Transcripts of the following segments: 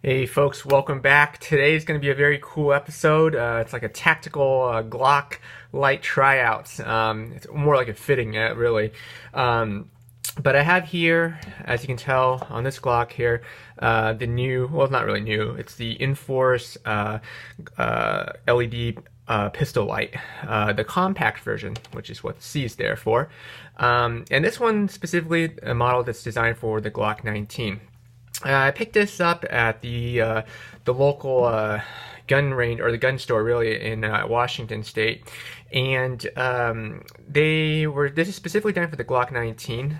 Hey folks, welcome back. Today is going to be a very cool episode. It's like a tactical Glock light tryout. It's more like a fitting, really. But I have here, as you can tell on this Glock here, the new, well, not really new, it's the Inforce LED pistol light, the compact version, which is what the C is there for. And this one specifically, a model that's designed for the Glock 19. I picked this up at the local gun range, or the gun store really, in Washington State, and this is specifically done for the Glock 19,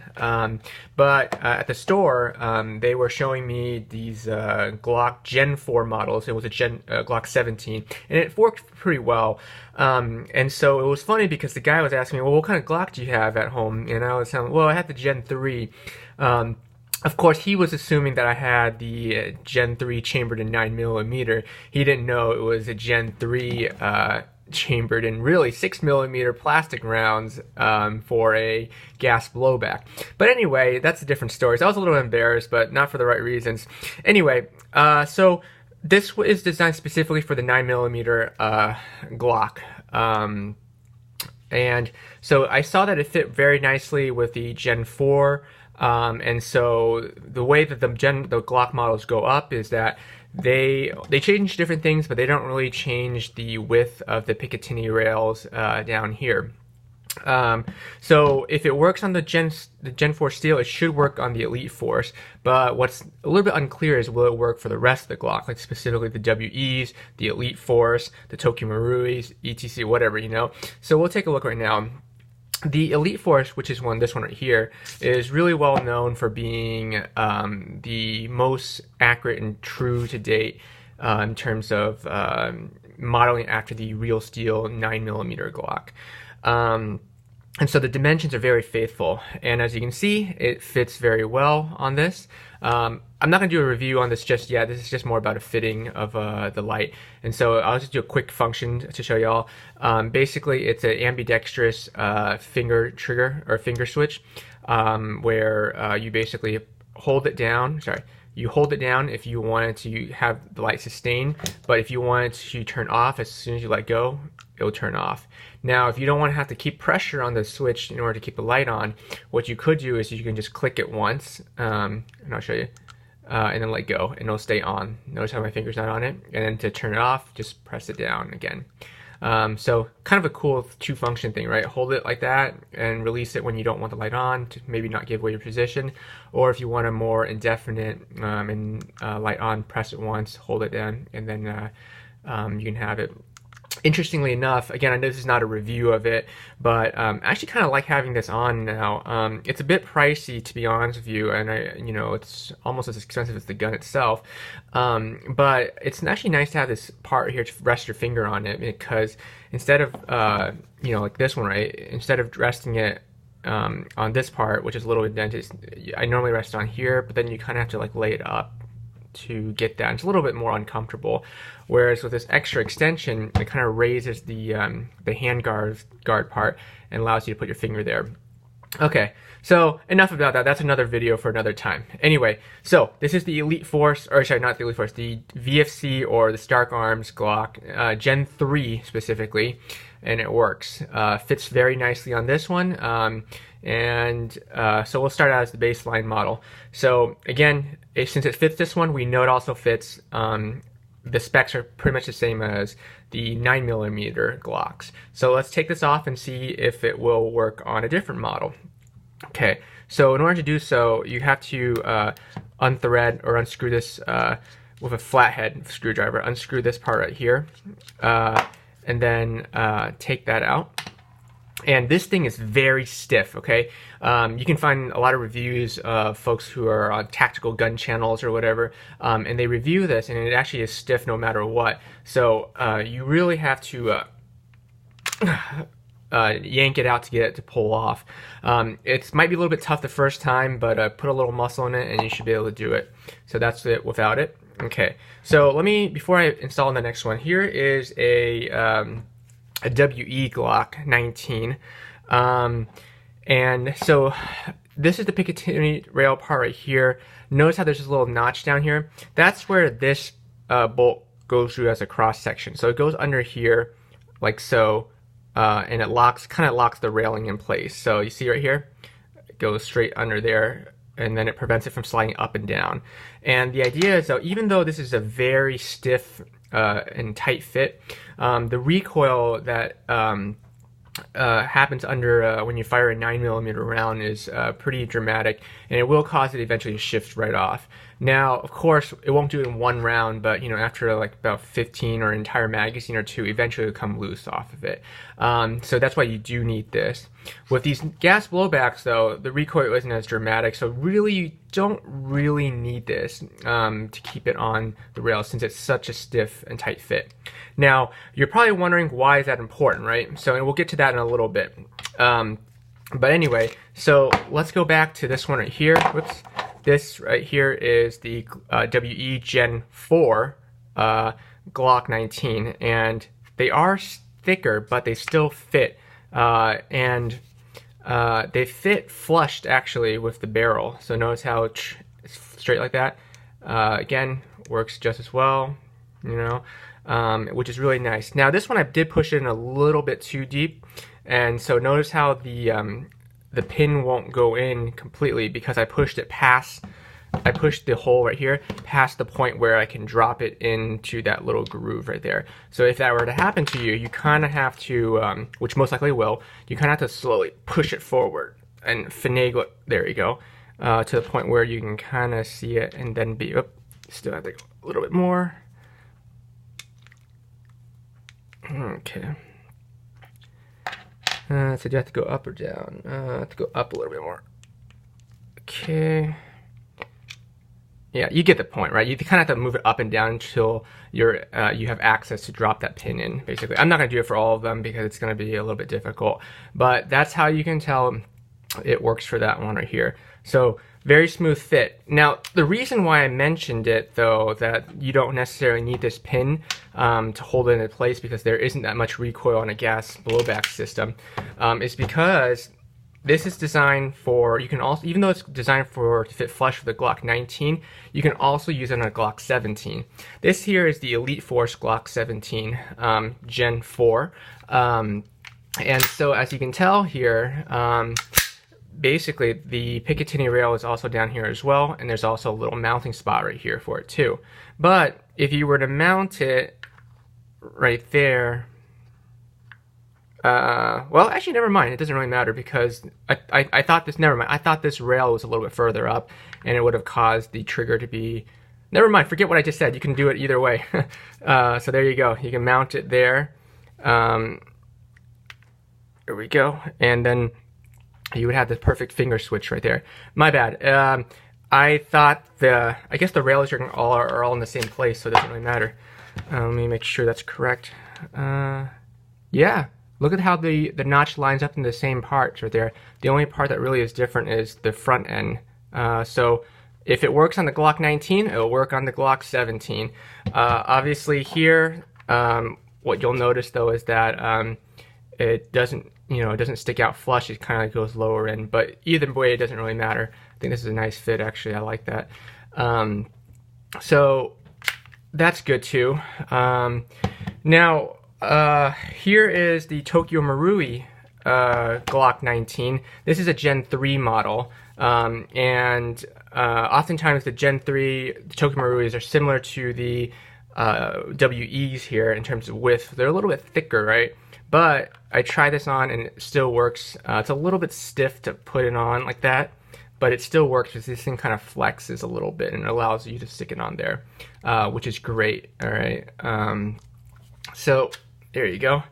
but at the store they were showing me these Glock Gen 4 models. It was a Glock 17, and it worked pretty well. And so it was funny because the guy was asking me, well, what kind of Glock do you have at home? And I was telling him, well, I had the Gen 3. Of course, he was assuming that I had the Gen 3 chambered in 9mm. He didn't know it was a Gen 3 chambered in really 6mm plastic rounds for a gas blowback. But anyway, that's a different story. So I was a little embarrassed, but not for the right reasons. Anyway, so this is designed specifically for the 9mm Glock. And so I saw that it fit very nicely with the Gen 4. And so the way that the Glock models go up is that they change different things, but they don't really change the width of the Picatinny rails down here. So if it works on the Gen 4 steel, it should work on the Elite Force. But what's a little bit unclear is will it work for the rest of the Glock, like specifically the WEs, the Elite Force, the Tokyo Maruis, ETC, whatever, you know. So we'll take a look right now. The Elite Force, which is this one right here, is really well known for being the most accurate and true to date in terms of modeling after the real steel 9mm Glock. And so the dimensions are very faithful, and as you can see, it fits very well on this. I'm not going to do a review on this just yet. This is just more about a fitting of the light. And so I'll just do a quick function to show y'all. Basically, it's an ambidextrous finger trigger or finger switch where you basically hold it down. You hold it down if you wanted to have the light sustain, but if you wanted to turn off, as soon as you let go, it'll turn off. Now, if you don't want to have to keep pressure on the switch in order to keep the light on, what you could do is you can just click it once, and I'll show you, and then let go, and it'll stay on. Notice how my finger's not on it? And then to turn it off, just press it down again. So kind of a cool two-function thing, right? Hold it like that and release it when you don't want the light on to maybe not give away your position. Or if you want a more indefinite light on, press it once, hold it down, and then you can have it. Interestingly enough, again, I know this is not a review of it, but I actually kind of like having this on now. It's a bit pricey, to be honest with you, and it's almost as expensive as the gun itself. But it's actually nice to have this part here to rest your finger on it, because instead of like this one, right? Instead of resting it on this part, which is a little indented, I normally rest on here, but then you kind of have to like lay it up to get that. It's a little bit more uncomfortable. Whereas with this extra extension, it kind of raises the hand guard part and allows you to put your finger there. Okay, so enough about that. That's another video for another time. Anyway, so this is the Elite Force, or sorry, not the Elite Force, the VFC or the Stark Arms Glock, Gen 3 specifically, and it works. Fits very nicely on this one. So we'll start out as the baseline model. So again, since it fits this one, we know it also fits. The specs are pretty much the same as the 9mm Glocks. So let's take this off and see if it will work on a different model. Okay, so in order to do so, you have to unthread or unscrew this with a flathead screwdriver. Unscrew this part right here, and then take that out. And this thing is very stiff, okay? You can find a lot of reviews of folks who are on tactical gun channels or whatever, and they review this, and it actually is stiff no matter what. So you really have to yank it out to get it to pull off. It might be a little bit tough the first time, but put a little muscle in it, and you should be able to do it. So that's it without it. Okay, so before I install the next one, here is a WE Glock 19. And so this is the Picatinny rail part right here. Notice how there's this little notch down here. That's where this bolt goes through as a cross section. So it goes under here, like so, and it kind of locks the railing in place. So you see right here, it goes straight under there, and then it prevents it from sliding up and down. And the idea is, though, even though this is a very stiff and tight fit, the recoil that happens under when you fire a 9mm round is pretty dramatic, and it will cause it eventually to shift right off. Now, of course, it won't do it in one round, but after like about 15 or an entire magazine or two, eventually it'll come loose off of it. So that's why you do need this. With these gas blowbacks, though, the recoil isn't as dramatic, so really you don't really need this to keep it on the rail, since it's such a stiff and tight fit. Now, you're probably wondering, why is that important, right? So, and we'll get to that in a little bit. But anyway, so let's go back to this one right here. Whoops. This right here is the WE Gen 4 Glock 19, and they are thicker, but they still fit, and they fit flushed actually with the barrel. So notice how it's straight like that. Again, works just as well, which is really nice. Now this one I did push it in a little bit too deep, and so notice how the pin won't go in completely, because I pushed the hole right here past the point where I can drop it into that little groove right there. So if that were to happen to you, you kind of have to, which most likely will, you kind of have to slowly push it forward and finagle it, there you go, to the point where you can kind of see it, and then still have to go a little bit more. Okay. So do you have to go up or down? I have to go up a little bit more. Okay. Yeah, you get the point, right? You kind of have to move it up and down until you have access to drop that pin in, basically. I'm not going to do it for all of them because it's going to be a little bit difficult. But that's how you can tell it works for that one right here. So, very smooth fit. Now, the reason why I mentioned it, though, that you don't necessarily need this pin to hold it in place, because there isn't that much recoil on a gas blowback system, is because this is designed for, you can also, even though it's designed to fit flush with the Glock 19, you can also use it on a Glock 17. This here is the Inforce Glock 17 Gen 4. And so as you can tell here, basically the Picatinny rail is also down here as well, and there's also a little mounting spot right here for it too. But if you were to mount it right there, well, actually, never mind. It doesn't really matter, because I thought this. Never mind. I thought this rail was a little bit further up, and it would have caused the trigger to be. Never mind. Forget what I just said. You can do it either way. So there you go. You can mount it there. There we go. And then you would have the perfect finger switch right there. My bad. I thought I guess the rails are all in the same place, so it doesn't really matter. Let me make sure that's correct. Yeah. Look at how the notch lines up in the same parts right there. The only part that really is different is the front end. So if it works on the Glock 19, it'll work on the Glock 17. Obviously here, what you'll notice though is that it doesn't, it doesn't stick out flush. It kind of goes lower in, but either way, it doesn't really matter. I think this is a nice fit, actually. I like that. So that's good too. Now, here is the Tokyo Marui Glock 19. This is a Gen 3 model, and oftentimes the Gen 3 the Tokyo Maruis are similar to the WEs here in terms of width. They're a little bit thicker, right? But I tried this on and it still works. It's a little bit stiff to put it on like that, but it still works because this thing kind of flexes a little bit and it allows you to stick it on there, which is great. All right. So there you go.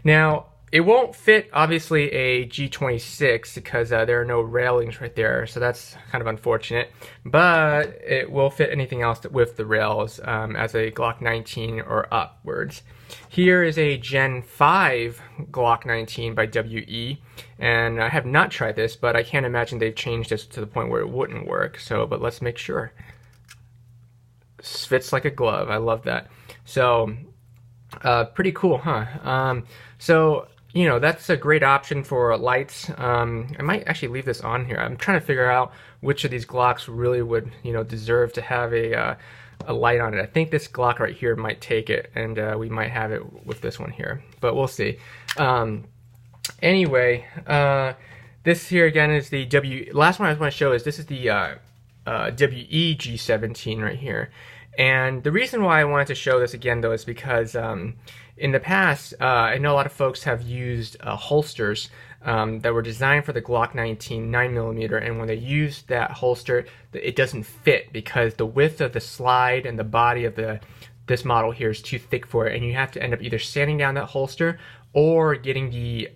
Now, it won't fit, obviously, a G26 because there are no railings right there, so that's kind of unfortunate. But it will fit anything else with the rails as a Glock 19 or upwards. Here is a Gen 5 Glock 19 by WE, and I have not tried this, but I can't imagine they've changed this to the point where it wouldn't work. So, but let's make sure. This fits like a glove. I love that. So, pretty cool, huh? So you know, that's a great option for lights. I might actually leave this on here. I'm trying to figure out which of these Glocks really would, you know, deserve to have a light on it. I think this Glock right here might take it, and we might have it with this one here, but we'll see. Anyway, this here again is the last one I want to show is this is the WEG17 right here. And the reason why I wanted to show this again though is because in the past, I know a lot of folks have used holsters that were designed for the Glock 19 9mm, and when they use that holster, it doesn't fit because the width of the slide and the body of this model here is too thick for it, and you have to end up either sanding down that holster or getting the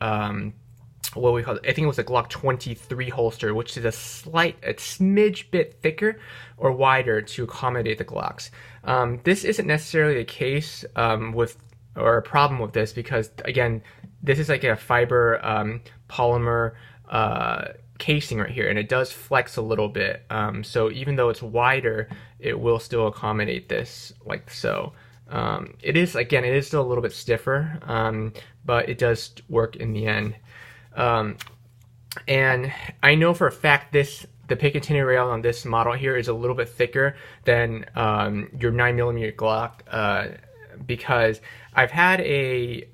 what we call it, I think it was a Glock 23 holster, which is a smidge bit thicker or wider to accommodate the Glocks. This isn't necessarily the case or a problem with this because, again, this is like a fiber polymer casing right here, and it does flex a little bit. So even though it's wider, it will still accommodate this like so. It is still a little bit stiffer, but it does work in the end. And I know for a fact the Picatinny rail on this model here is a little bit thicker than your 9mm Glock because I've had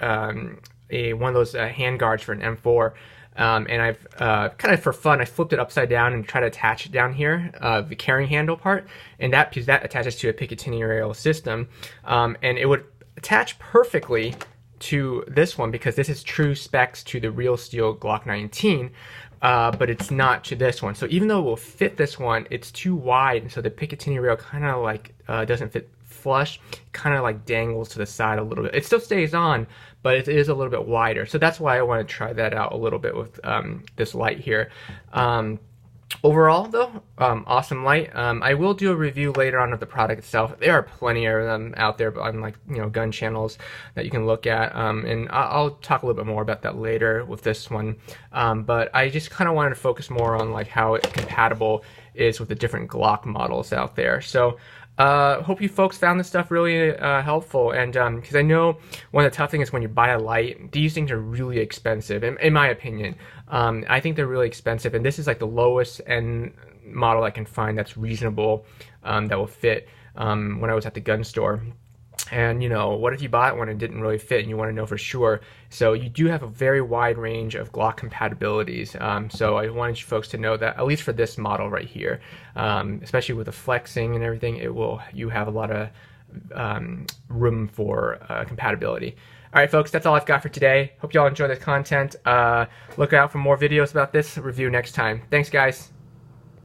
one of those hand guards for an M4, and I've kind of for fun I flipped it upside down and tried to attach it down here, the carrying handle part, and that attaches to a Picatinny rail system, and it would attach perfectly to this one because this is true specs to the real steel Glock 19, but it's not to this one. So even though it will fit this one, it's too wide, and so the Picatinny rail kind of like doesn't fit flush, kind of like dangles to the side a little bit. It still stays on, but it is a little bit wider. So that's why I want to try that out a little bit with this light here. Overall, though, awesome light. I will do a review later on of the product itself. There are plenty of them out there on, like, you know, gun channels that you can look at, and I'll talk a little bit more about that later with this one. But I just kind of wanted to focus more on like how compatible is with the different Glock models out there. So hope you folks found this stuff really helpful, and because I know one of the tough things is when you buy a light, these things are really expensive, in my opinion. I think they're really expensive, and this is like the lowest end model I can find that's reasonable, that will fit when I was at the gun store. And, you know, what if you bought one and didn't really fit and you want to know for sure? So you do have a very wide range of Glock compatibilities. So I wanted you folks to know that, at least for this model right here, especially with the flexing and everything, you have a lot of room for compatibility. All right, folks, that's all I've got for today. Hope you all enjoy this content. Look out for more videos about this review next time. Thanks, guys.